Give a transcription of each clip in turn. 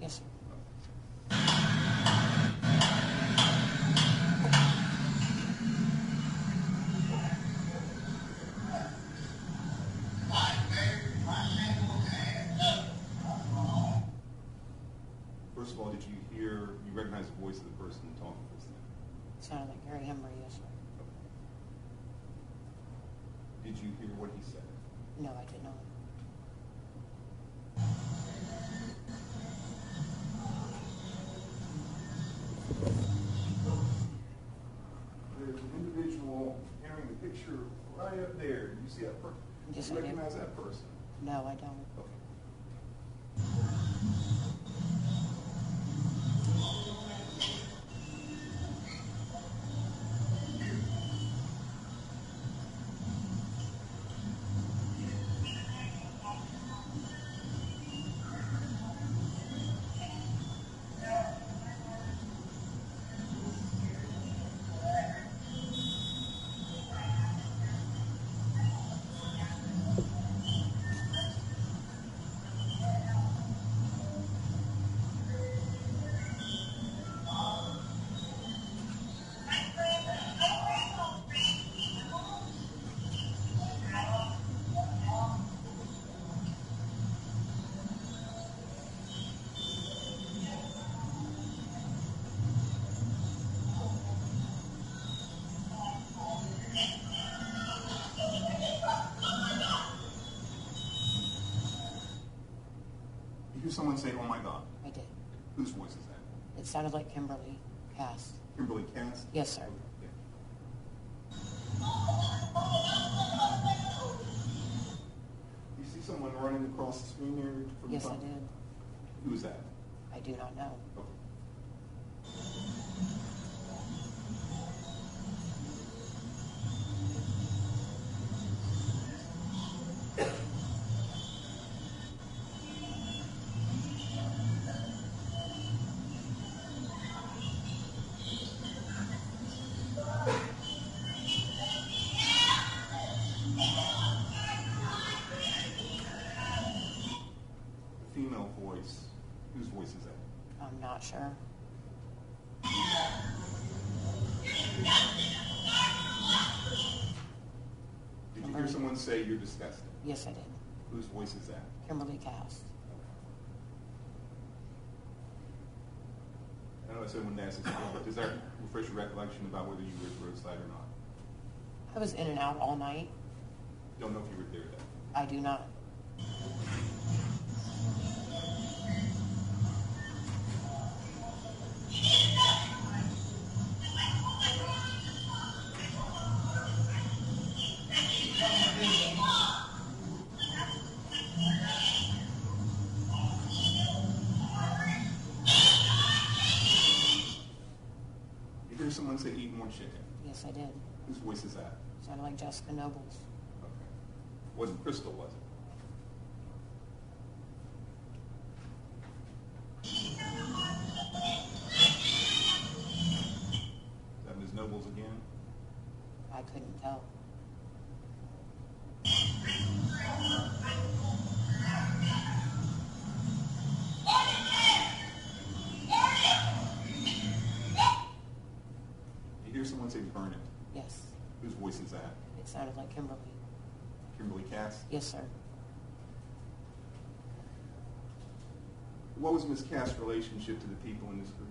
Yes, sir. First of all, did you recognize the voice of the person talking just then? Sounded like Gary Hembry, yes, sir. Okay. Did you hear what he said? No, I did not. There's an individual entering the picture right up there. Do you see that person? Yes, Do you I do. recognize that person? No, I don't. Okay. You hear someone say, "Oh my God." I did. Whose voice is that? It sounded like Kimberly Cass. Kimberly Cass? Yes, sir. Okay. You see someone running across the screen there from the Yes, I top? did. Who is that? I do not know. Okay. The female voice. Whose voice is that? I'm not sure. Did you hear someone say, "You're disgusting"? Yes, I did. Whose voice is that? Kimberly Cass. I know I said when to ask this, but does that refresh your recollection about whether you were at the roadside or not? I was in and out all night. Don't know if you were there then. I do not. You hear someone say, "Eat more chicken"? Yes, I did. Whose voice is that? Sounded like Jessica Nobles. Okay. Wasn't Crystal, was it? Is that Ms. Nobles again? I couldn't tell. You hear someone say, "Burn it"? Yes. Whose voice is that? It sounded like Kimberly. Kimberly Cass? Yes, sir. What was Ms. Cass' relationship to the people in this group?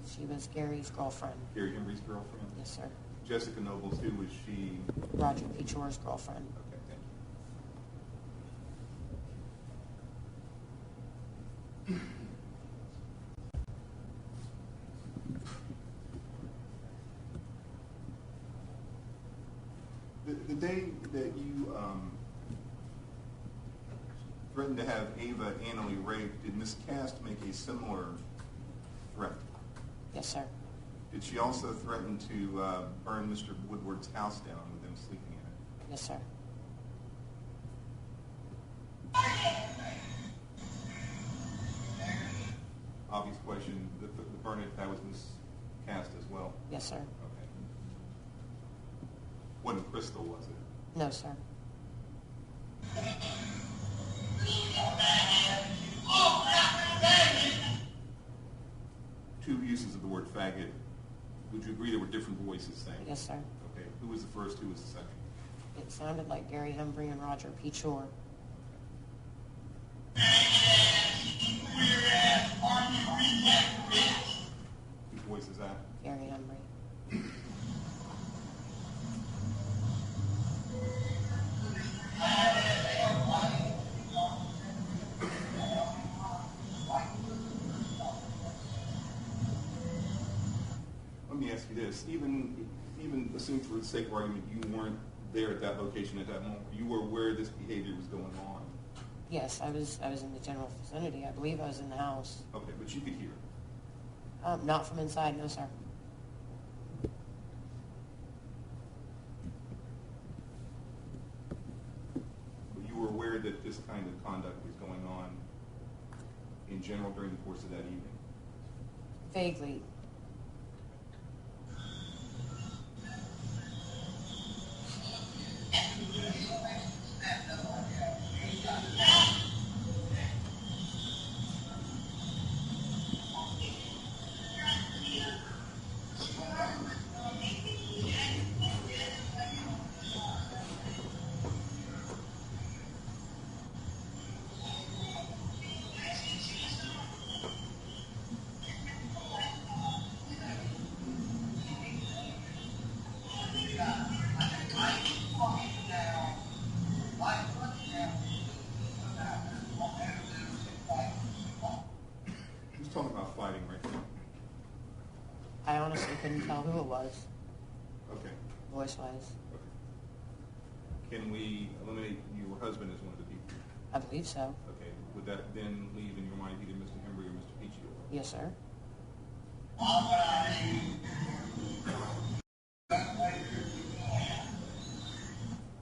She was Gary's girlfriend. Gary Embry's girlfriend? Yes, sir. Jessica Nobles, who was she? Roger P. Chore's girlfriend. Okay, thank you. The day that you threatened to have Ava anally raped, did Ms. Cass make a similar threat? Yes, sir. Did she also threaten to burn Mr. Woodward's house down with them sleeping in it? Yes, sir. Obvious question. The burn it, that was Ms. Cass as well? Yes, sir. Okay. Wasn't Crystal, was it? No, sir. uses of the word faggot, would you agree there were different voices saying it? Yes, sir. Okay. Who was the first? Who was the second? It sounded like Gary Hembry and Roger P. Shore. Whose voice is that? Gary Hembry. Let me ask you this. Even assume for the sake of argument you weren't there at that location at that moment. You were aware this behavior was going on. Yes, I was in the general vicinity. I believe I was in the house. Okay, but you could hear it. Not from inside, no, sir. But you were aware that this kind of conduct was going on in general during the course of that evening? Vaguely. Who's talking about fighting right now? I honestly couldn't tell who it was, Okay. voice-wise. Okay. Can we eliminate your husband as one of the people? I believe so. Okay. Would that then leave in your mind either Mr. Hembry or Mr. Peachy? Yes, sir.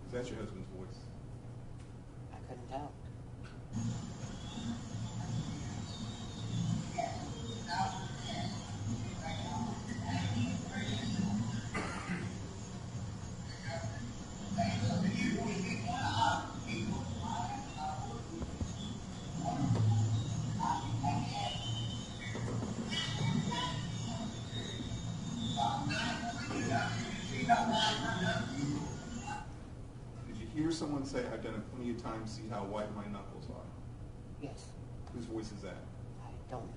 Is that your husband's voice? I couldn't tell. Did you hear someone say, I've done it plenty of times, see how white my knuckles are? Yes. Whose voice is that? I don't know.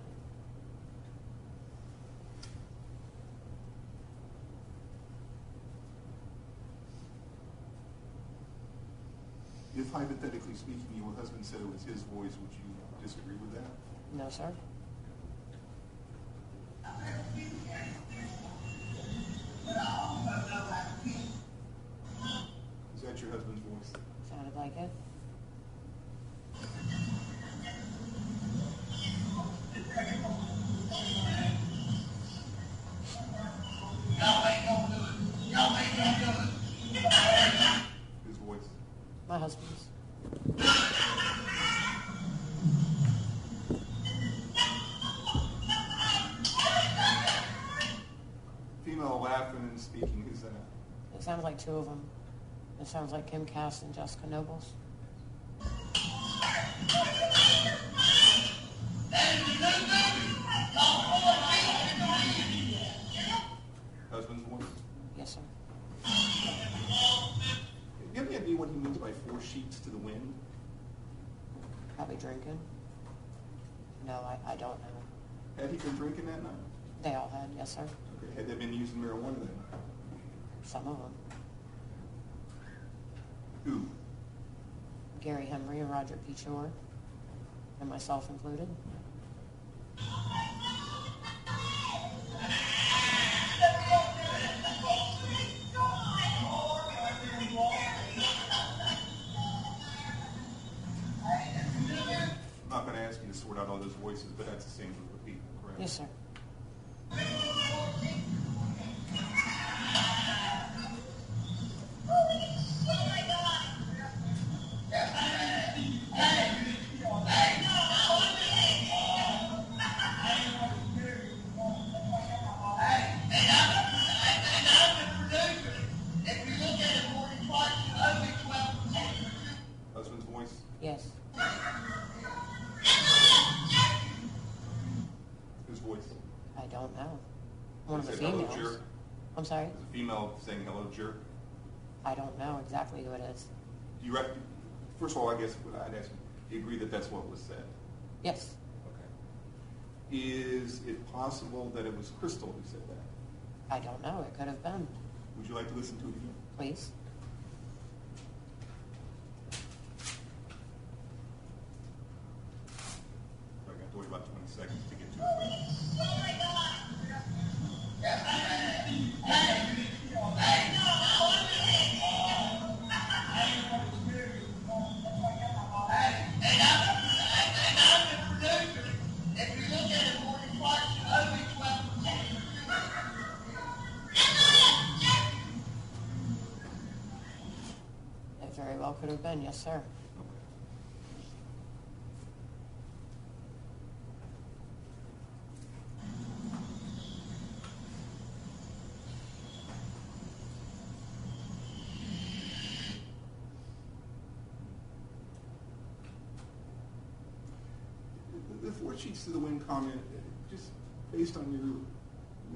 If hypothetically speaking, your husband said it was his voice, would you disagree with that? No, sir. Is that your husband's voice? Sounded like it. His voice? My husband's. Female laughing and speaking, who's that? It sounds like two of them. It sounds like Kim Cass and Jessica Nobles. Husband's voice? Yes, sir. Do you have any idea what he means by four sheets to the wind? Probably drinking. No, I don't know. Had he been drinking that night? They all had, yes, sir. Okay. Had they been using marijuana that night? Some of them. Who? Gary Hembry and Roger P. Shore, and myself included. I'm not going to ask you to sort out all those voices, but that's the same group of people, correct? Yes, sir. Husband's voice? Yes. Whose voice? don't know. One of the Is it hello, females. jerk? I'm sorry? Is a female saying hello, jerk? I don't know exactly who it is. Do you first of all, I guess what I'd ask you, do you agree that that's what was said? Yes. Okay. Is it possible that it was Crystal who said that? I don't know. It could have been. Would you like to listen to it again? Please. I got to wait about 20 seconds to get to it. It very well could have been. Yes, sir. The four sheets to the wind comment, just based on your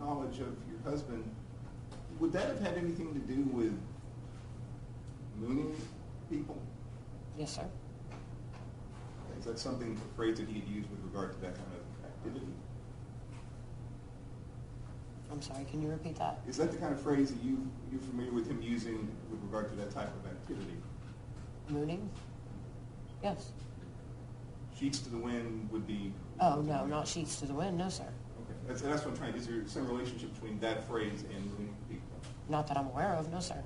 knowledge of your husband, would that have had anything to do with mooning people? Yes, sir. Is that something, a phrase that he had used with regard to that kind of activity? I'm sorry, can you repeat that? Is that the kind of phrase that you're familiar with him using with regard to that type of activity? Mooning? Yes. Sheets to the wind would be... Oh, no, not sheets to the wind. No, sir. Okay. That's what I'm trying to... Is there some relationship between that phrase and mooning people? Not that I'm aware of. No, sir.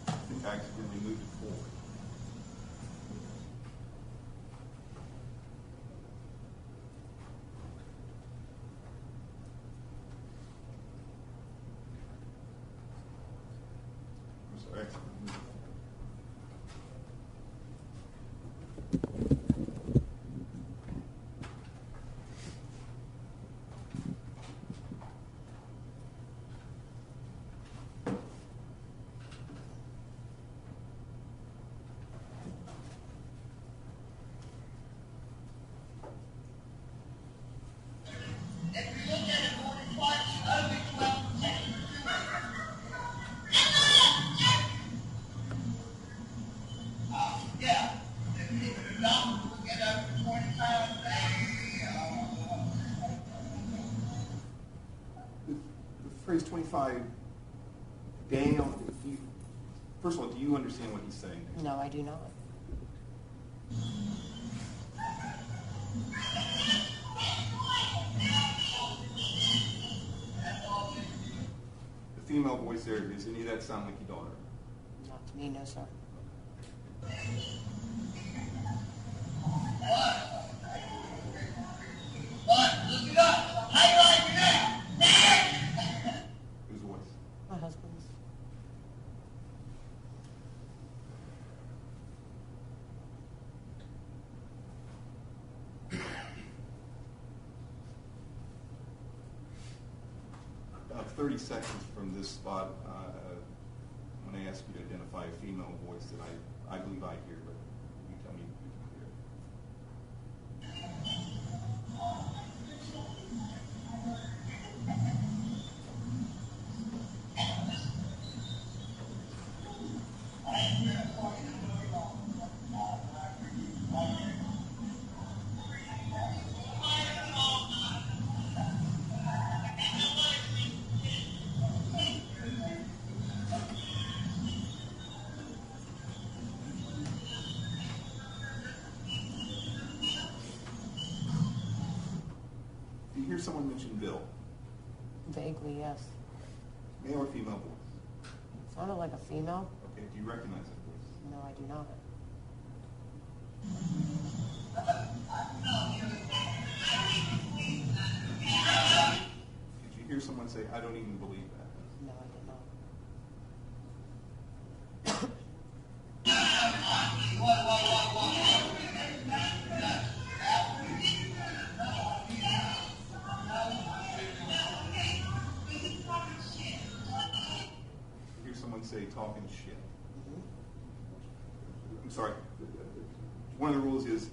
I think I accidentally moved it forward. I'm sorry, I accidentally moved it forward. The phrase 25 down, first of all, do you understand what he's saying? No, I do not. The female voice there, does any of that sound like your daughter? Not to me, no, sir. Whose voice? My husband's. About 30 seconds from this spot, I'm going to ask you to identify a female voice that I believe I hear, but you tell me if you can hear it. Do you hear someone mention Bill? Vaguely, yes. Male or female voice? Sounded like a female. Okay, do you recognize that voice? No, I do not. Did you hear someone say, I don't even believe that? No, I did not. talking shit. Mhm. I'm sorry. One of the rules is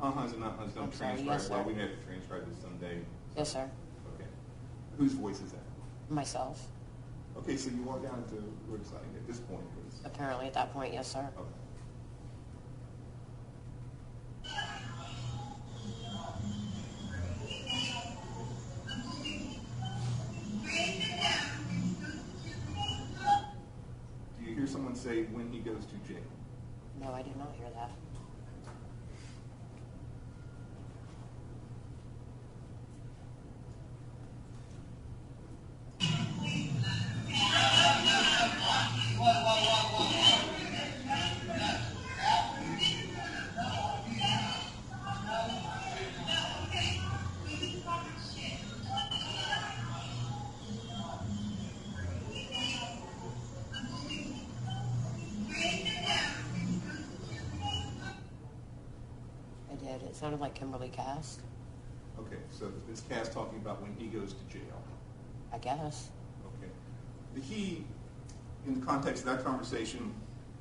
uh-huhs and uh-huhs don't I'm sorry, transcribe. yes, sir. Well, we may have to transcribe this someday. Yes, sir. Okay. Whose voice is that? Myself. Okay, so you walk down to Woodside at this point. Apparently at that point, yes, sir. Okay. Do you hear someone say when he goes to jail? No, I did not hear that. I did. It sounded like Kimberly Cast, Okay, so it's Cass talking about when he goes to jail. I guess. Okay. The he, in the context of that conversation,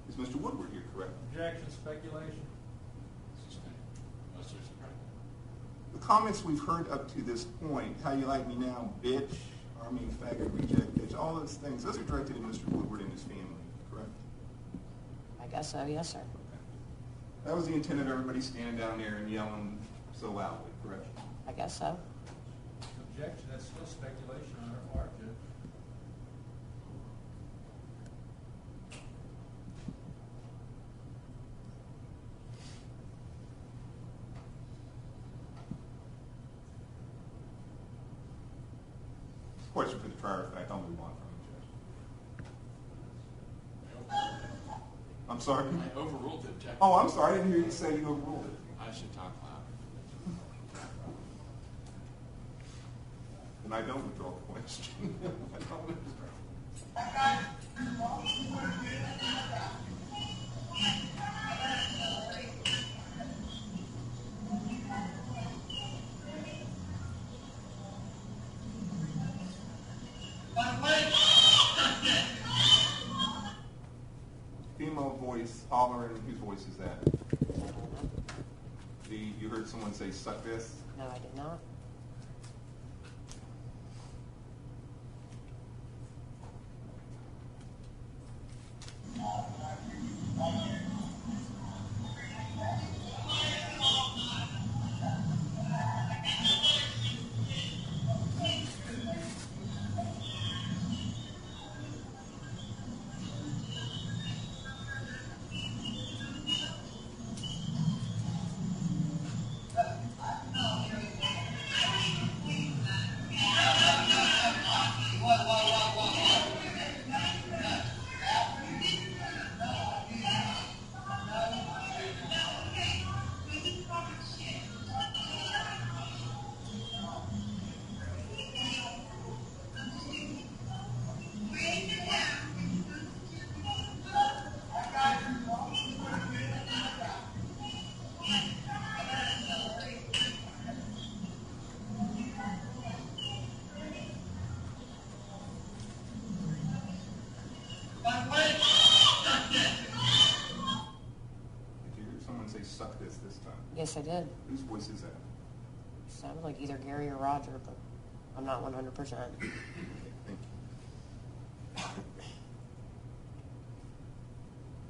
is Mr. Woodward here, correct? Objection, speculation. The comments we've heard up to this point, how you like me now, bitch, army, faggot, reject, bitch, all those things, those are directed at Mr. Woodward and his family, correct? I guess so, yes, sir. Okay. That was the intent of everybody standing down there and yelling so loudly, correct? I guess so. Objection, that's still speculation on our part, Judge. Question for the trier of fact, I'll move on from you, Judge. I'm sorry? I overruled the objection. Oh, I'm sorry, I didn't hear you say you overruled it. I should talk loud. And I don't withdraw the question. I don't withdraw. Female voice hollering, whose voice is that? I don't know. You heard someone say, suck this? No, I did not. Did you hear someone say, suck this time? Yes, I did. Whose voice is that? Sounded like either Gary or Roger, but I'm not 100%. Okay, thank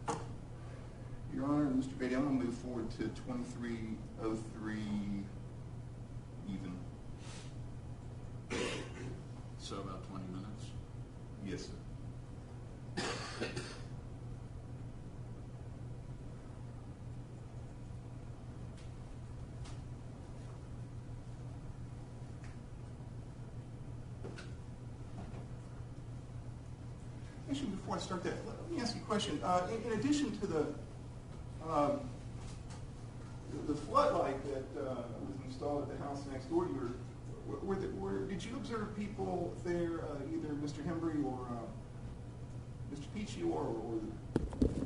you. Your Honor, Mr. Beatty, I'm going to move forward to 2303 even. So about 20 minutes. Yes, sir. Actually, before I start that, let me ask you a question. In addition to the floodlight that was installed at the house next door to yours, did you observe people there, either Mr. Hembry or Mr. Peachy or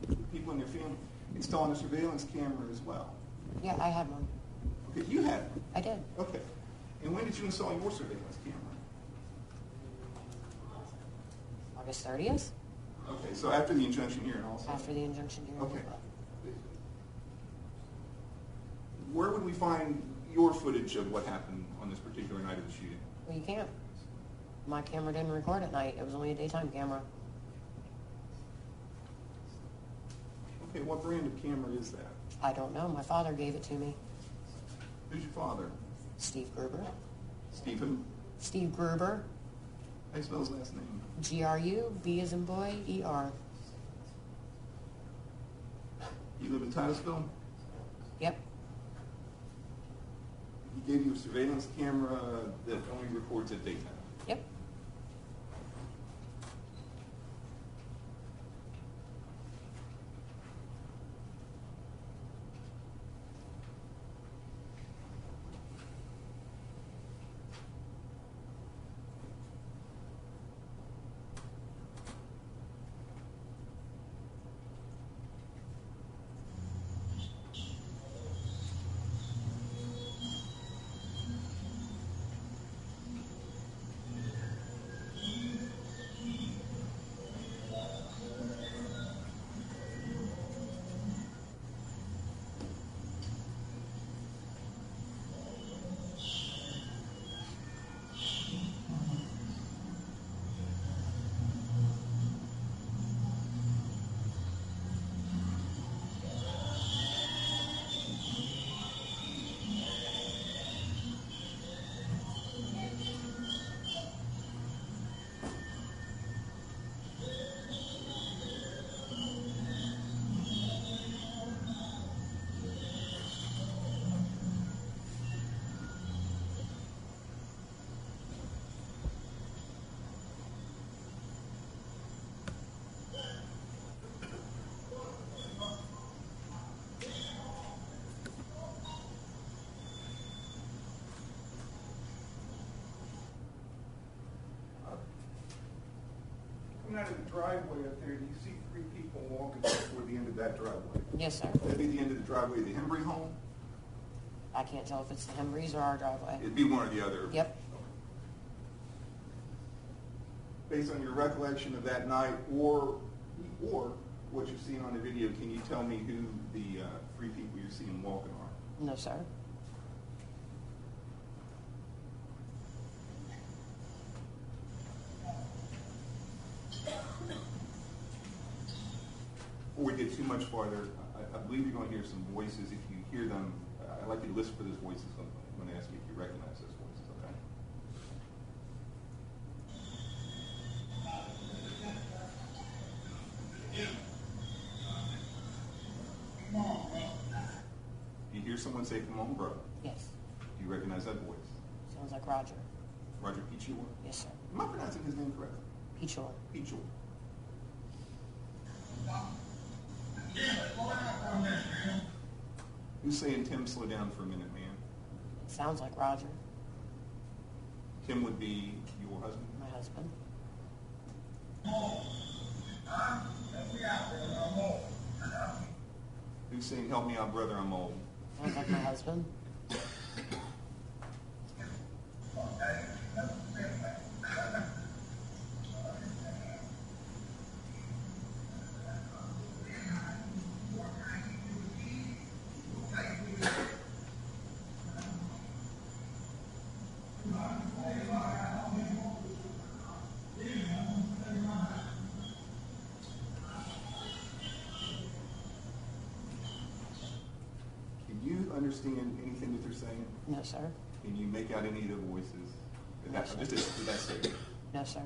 the people in their family, installing a surveillance camera as well? Yeah, I had one. Okay, you had one. I did. Okay. And when did you install your surveillance camera? August 30th? Okay, so after the injunction hearing also? After the injunction hearing. Okay. Where would we find your footage of what happened on this particular night of the shooting? Well, you can't. My camera didn't record at night. It was only a daytime camera. Okay, what brand of camera is that? I don't know. My father gave it to me. Who's your father? Steve Gruber. Stephen? Steve Gruber. How do you spell his last name? G-R-U-B as in boy, E-R. You live in Titusville? Yep. He gave you a surveillance camera that only records at daytime? Yep. Coming out of the driveway up there, do you see three people walking toward the end of that driveway? Yes, sir. That'd be the end of the driveway of the Hembry home? I can't tell if it's the Hembrys or our driveway. It'd be one or the other. Yep. Based on your recollection of that night or what you've seen on the video, can you tell me who the three people you're seeing walking are? No, sir. Before we get too much farther, I believe you're going to hear some voices. If you hear them, I'd like you to listen for those voices. I'm going to ask you if you recognize those voices, okay? Do you hear someone say, "Come on, bro"? Yes. Do you recognize that voice? Sounds like Roger. Roger Pichor? Yes, sir. Am I pronouncing his name correctly? Pichor. Pichor. Who's saying, "Tim, slow down for a minute, man"? It sounds like Roger, Tim would be your husband? my husband. Who's saying, "Help me out, brother, I'm old"? Sounds like my husband. Can you understand anything that they're saying? No, sir. Can you make out any of the voices? No, sir. Just did that say? No, sir.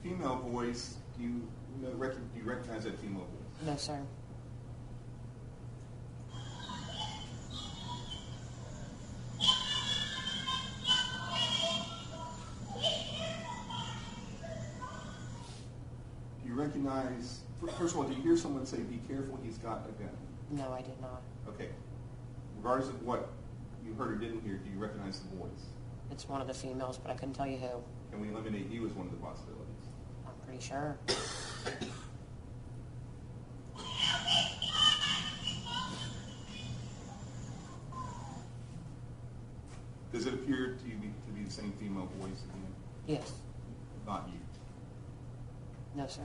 Female voice, do you recognize that female voice? No, sir. Do you recognize First of all, do you hear someone say, "Be careful, he's got a gun"? No, I did not. Okay. Regardless of what you heard or didn't hear, do you recognize the voice? It's one of the females, but I couldn't tell you who. Can we eliminate you as one of the possibilities? I'm pretty sure. Does it appear to be the same female voice again? Yes. Not you. No, sir.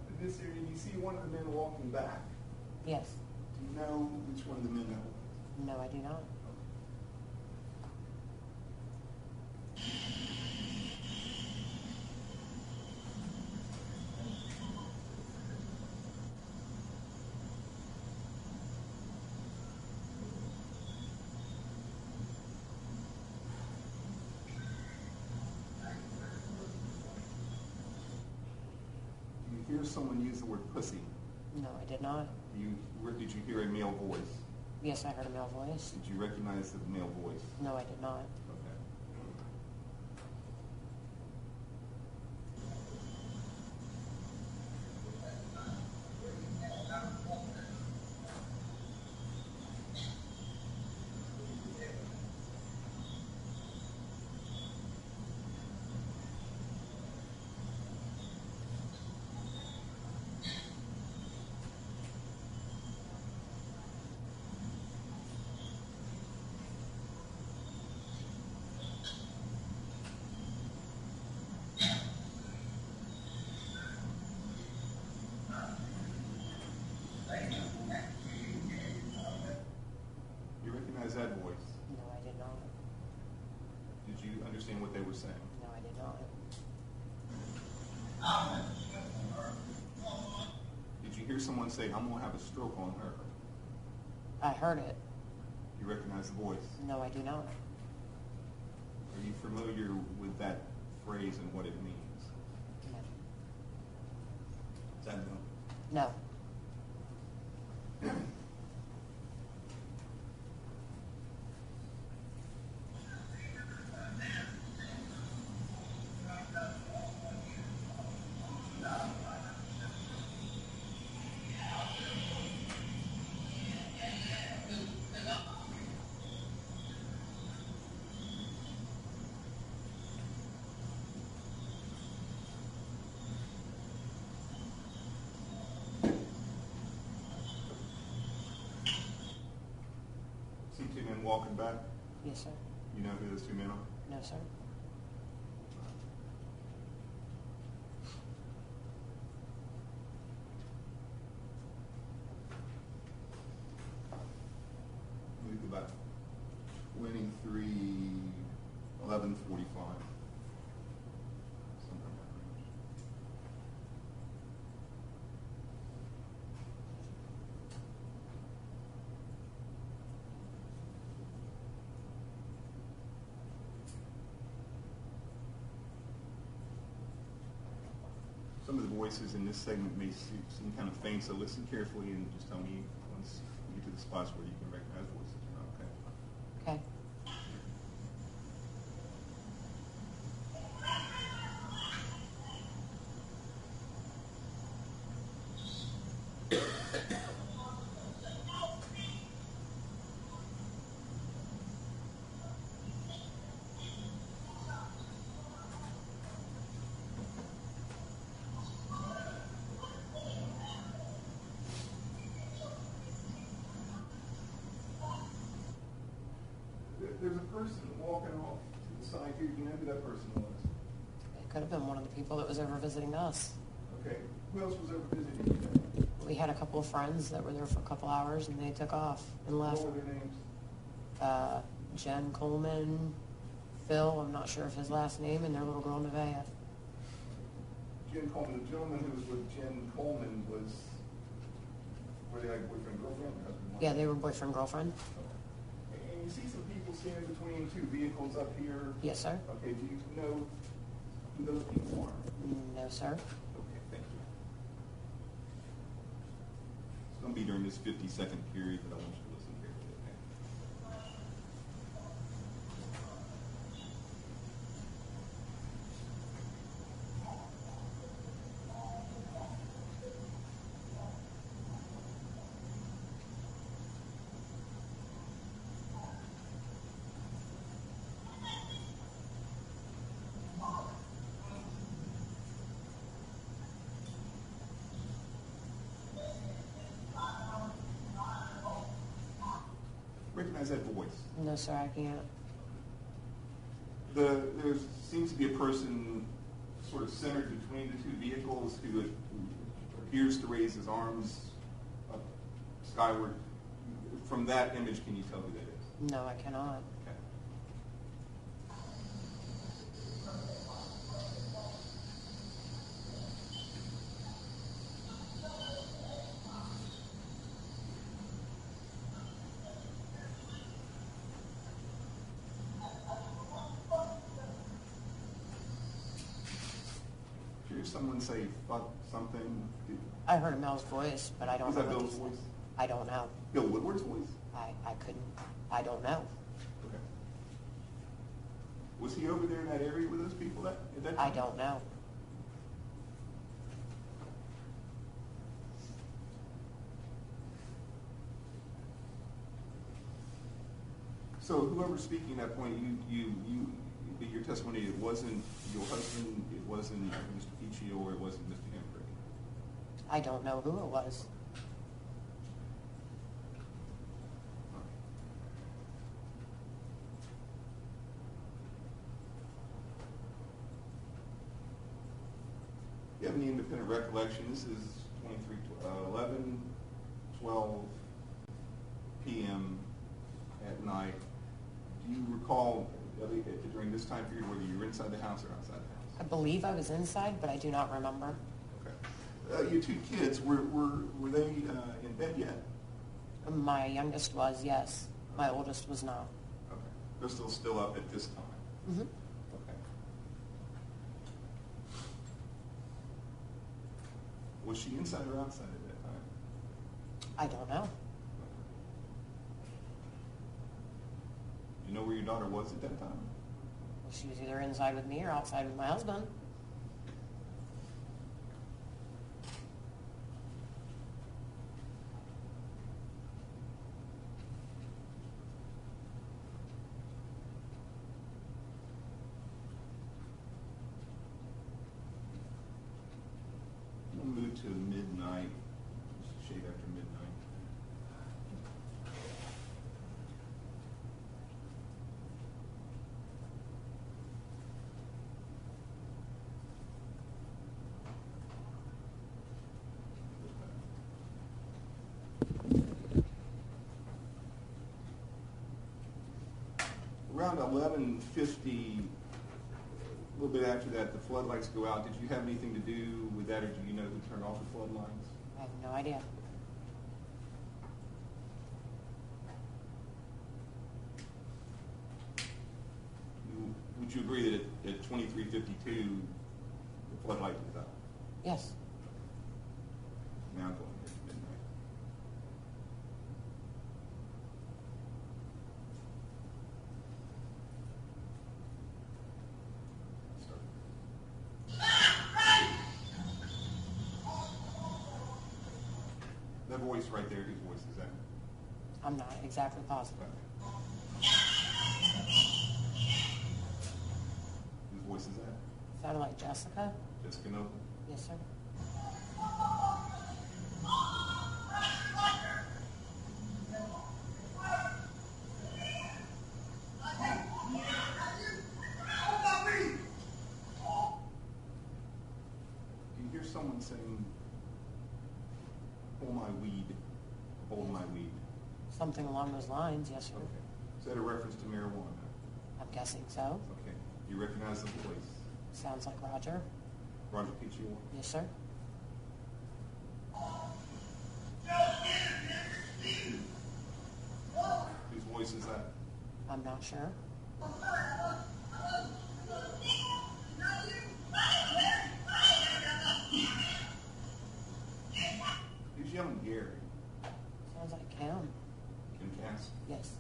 In this area, you see one of the men walking back. Yes. Do you know which one of the men that was? No, I do not. Do you hear someone use the word pussy? No, I did not. Did you hear a male voice? Yes, I heard a male voice. Did you recognize the male voice? No, I did not. Okay. You recognize that voice? No, I did not. Did you understand what they were saying? No, I did not. Did you hear someone say, "I'm going to have a stroke on her"? I heard it. You recognize the voice? No, I do not. Are you familiar with that phrase and what it means? No. Is that no? No. See two men walking back? Yes, sir. You know who those two men are? No, sir. Move about 23:11:45. Something like that range. Some of the voices in this segment may seem kind of faint, so listen carefully and just tell me once we get to the spots where you can recognize voices or not, okay? Okay. There's a person walking off to the side here. Do you know who that person was? It could have been one of the people that was over visiting us. Okay. Who else was over visiting you? We had a couple of friends that were there for a couple hours, and they took off and left. What were their names? Jen Coleman, Phil, I'm not sure of his last name, and their little girl, Nevaeh. Jen Coleman. The gentleman who was with Jen Coleman was, were they like boyfriend, girlfriend, husband, wife? Yeah, they were boyfriend, girlfriend. And you see some people standing between two vehicles up here. Yes, sir. Okay, do you know who those people are? No, sir. Okay, thank you. It's going to be during this 50-second period that I want you to listen carefully, okay? Recognize that voice. No, sir, I can't. There seems to be a person sort of centered between the two vehicles who appears to raise his arms up skyward. From that image, can you tell who that is? No, I cannot. Okay. Did you hear someone say fuck something? I heard a male's voice, but I don't Was know that what Bill's he said. voice? I don't know. Bill Woodward's voice? I couldn't. I don't know. Okay. Was he over there in that area with those people at that time? I don't know. So whoever's speaking at that point, your testimony, it wasn't your husband, it wasn't Mr. Peachy, or it wasn't Mr. Hembree. I don't know who it was. Do you have any independent recollection? This is 11:12 p.m. at night. Do you recall during this time period whether you were inside the house or outside the house? I believe I was inside, but I do not remember. Okay. Your two kids, were they in bed yet? My youngest was, yes. My oldest was not. Okay. They're still up at this time? Mm-hmm. Okay. Was she inside or outside at that time? I don't know. Do you know where your daughter was at that time? She was either inside with me or outside with my husband. We'll move to midnight, shade after midnight. Around 11:50, a little bit after that, the floodlights go out. Did you have anything to do with that, or do you know who turned off the floodlights? I have no idea. Would you agree that at 23:52, the floodlight was out? Yes. Now going into midnight. That voice right there, whose voice is that? I'm not exactly positive. Whose voice is that? Sounded like Jessica? Jessica Noble? Yes, sir. Do you hear someone saying, "Hold my weed, hold my weed"? Something along those lines, yes, sir. Okay. Is that a reference to marijuana? I'm guessing so. Okay. Do you recognize the voice? Sounds like Roger. Roger Picciolo? Yes, sir. Whose voice is that? I'm I'm not sure. Who's yelling Gary? Sounds like Cam. Kim Cass? Yes.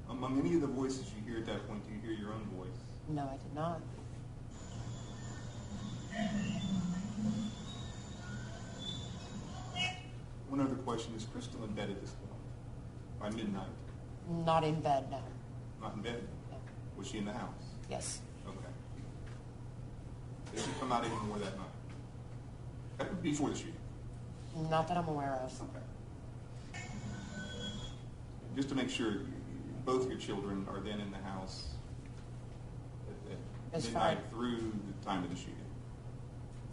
Among any of the voices you hear at that point, do you hear your own voice? No, I did not. One other question, is Crystal in bed at this point? By midnight? Not in bed, no. Not in bed? No. Was she in the house? Yes. Okay. Did she come out anymore that night? Before the shooting? Not that I'm aware of. Okay. Just to make sure, both your children are then in the house at As midnight far- through the time of the shooting?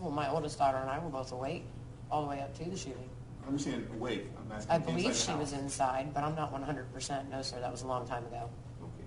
Well, my oldest daughter and I were both awake all the way up to the shooting. I understand awake. I'm asking I believe inside she the was house. inside, but I'm not 100%. No, sir, that was a long time ago. Okay.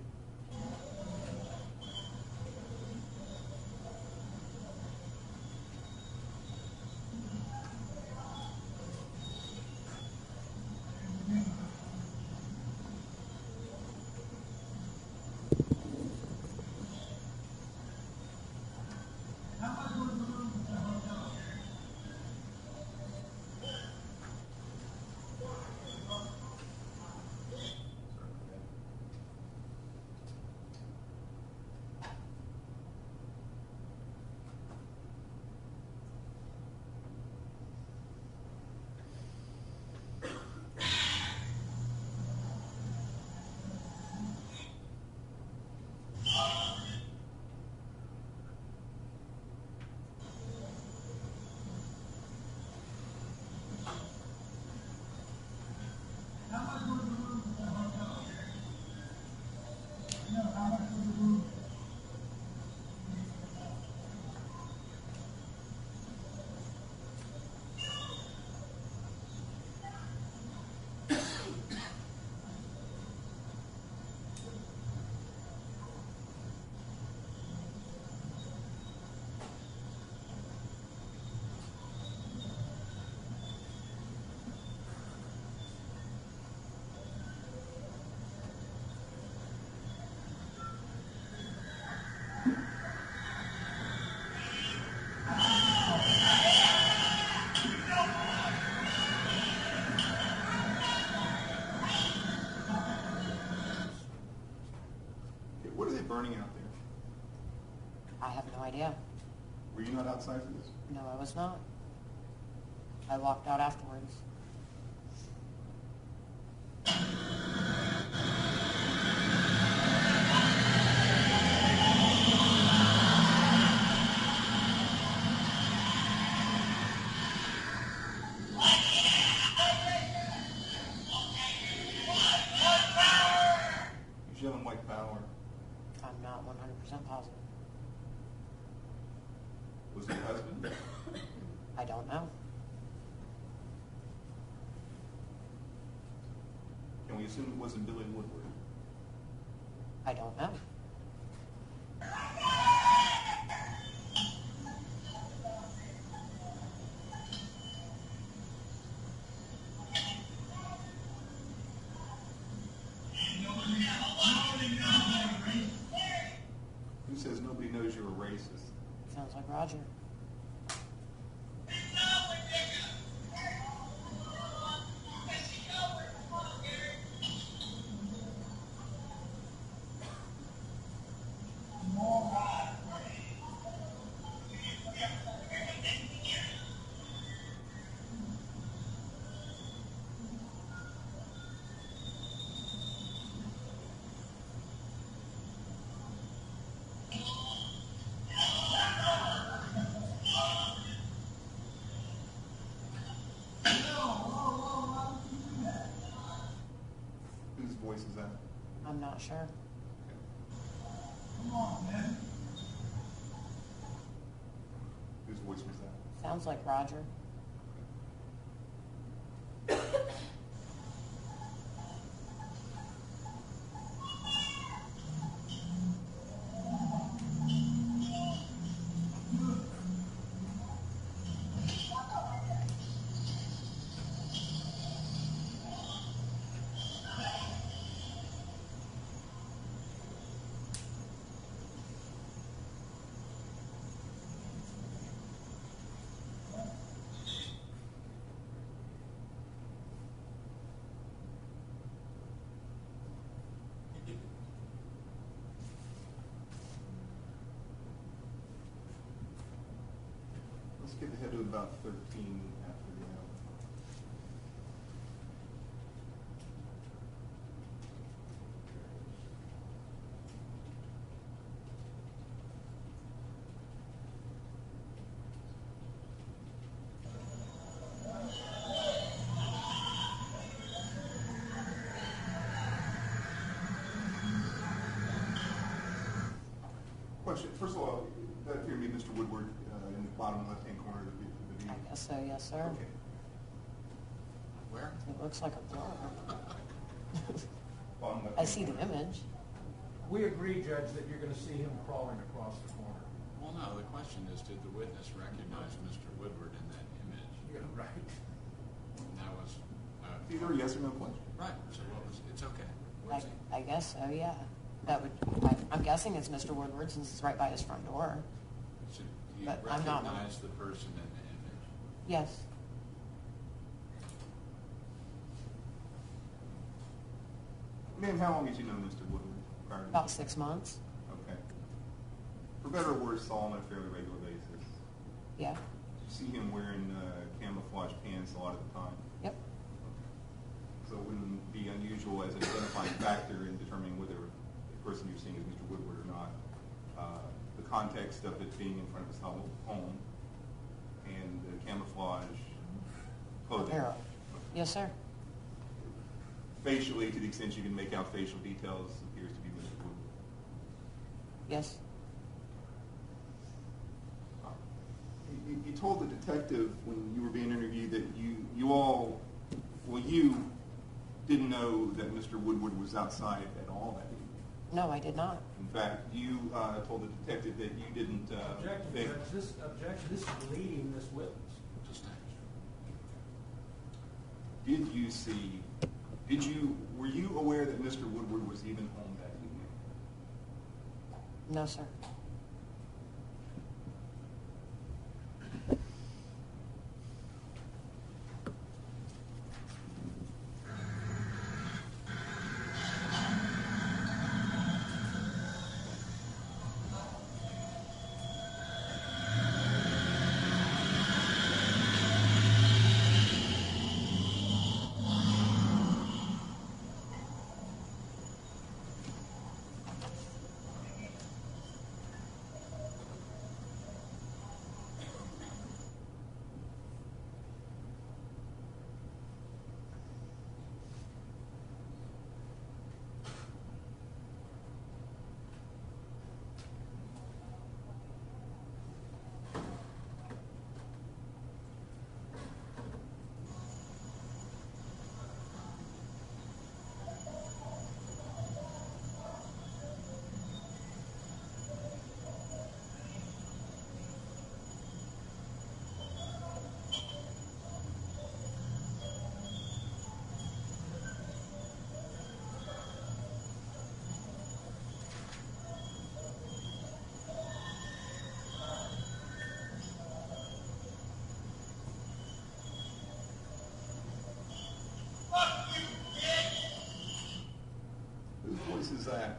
What are they burning out there? I have no idea. Were you not outside for this? No, I was not. I walked out afterwards. He's yelling white power. I'm not 100% positive. Was it your husband? I don't know. Can we assume it wasn't Billy Woodward? I don't know. Who says nobody knows you're a racist? Sounds like Roger. voice is that? I'm not sure. Come on, man. Whose voice was that? Sounds like Roger. Let's get ahead to about 13 after the hour. Question. First of all, that appeared to be Mr. Woodward in the bottom left-hand corner of the video. I guess so, yes, sir. Okay. Where? It looks like a blur. Bottom left-hand I see the corner. image. We agree, Judge, that you're going to see him crawling across the corner. Well, no, the question is, did the witness recognize Mr. Woodward in that image? Yeah, right. And that was, It's either a yes or no question. right, so what was, it's okay. Where's he? I guess so, yeah. That would, I'm guessing it's Mr. Woodward since it's right by his front door. So you But I'm not- recognize the person in the image? Yes. Ma'am, how long did you know Mr. Woodward prior to About this? 6 months. Okay. For better or worse, saw on a fairly regular basis. Yeah. You see him wearing camouflage pants a lot of the time. Yep. So it wouldn't be unusual as an identifying factor in determining whether the person you're seeing is Mr. Woodward or not. The context of it being in front of his home and the camouflage clothing. Apparel. Yes, sir. Facially, to the extent you can make out facial details, appears to be Mr. Woodward. Yes. You told the detective when you were being interviewed that you didn't know that Mr. Woodward was outside at all that evening. No, I did not. In fact, you told the detective that you didn't Objection, think. Judge. This is leading this witness. Just Were you aware that Mr. Woodward was even home that evening? No, sir. Whose voice is that?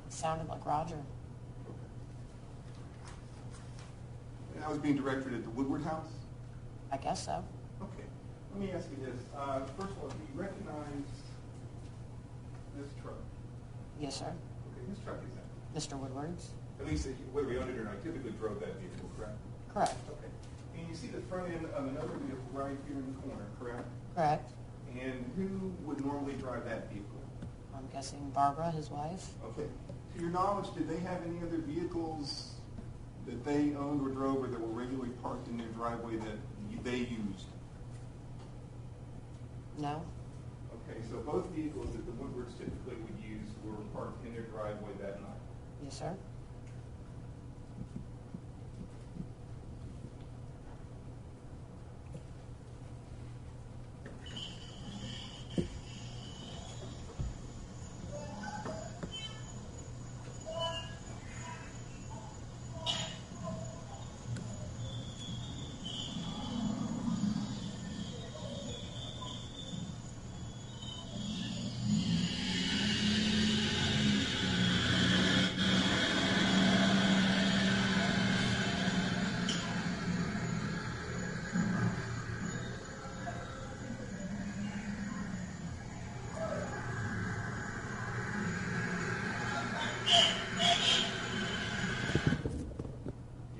Sounded like Roger. And I was being directed at the Woodward house? I guess so. Okay. Let me ask you this. First of all, do you recognize this truck? Yes, sir. Okay, whose truck is that? Mr. Woodward's. At least whether we owned it or not, typically drove that vehicle, correct? Correct. Okay. And you see the front end of another vehicle right here in the corner, correct? Correct. And who would normally drive that vehicle? I'm guessing Barbara, his wife. Okay. To your knowledge, did they have any other vehicles that they owned or drove or that were regularly parked in their driveway that they used? No? Okay, so both vehicles that the Woodwards typically would use were parked in their driveway that night. Yes, sir.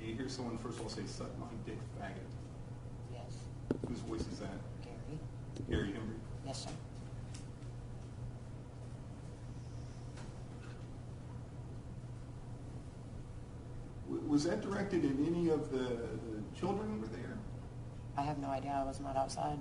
You hear someone first of all say, "Suck my dick, faggot." Yes. Whose voice is that? Gary. Gary Hembry? Yes, sir. Was that directed at any of the children who were there? I have no idea. I was not outside.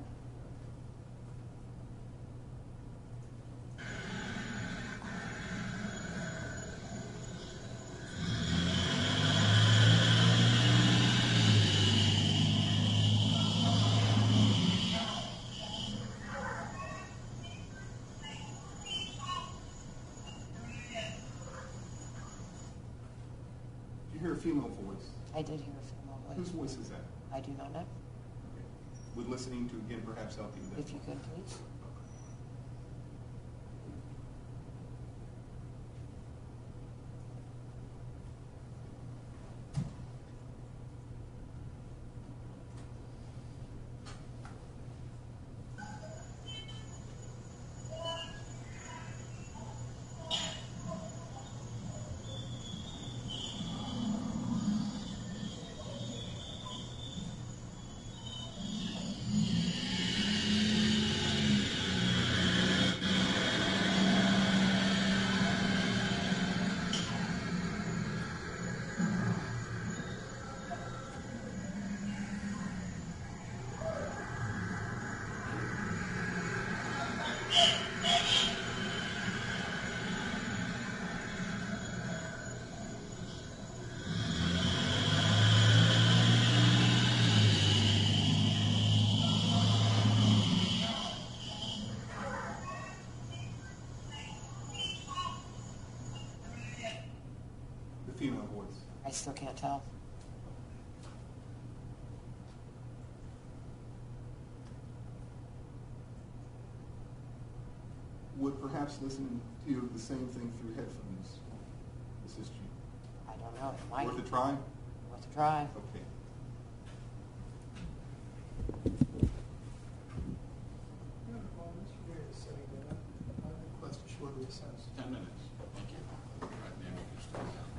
Did you hear a female voice? I did hear a female Whose voice. voice is that? I do not know. Okay. Would listening to again perhaps help you with that? If you could, please. The female voice. I still can't tell. Would perhaps listening to the same thing through headphones assist you? I don't know. It might. Worth a try? Worth a try. Okay. While Mr. Gray is setting that up, I request a short recess. 10 minutes. Thank you. All right, ma'am, you can start now.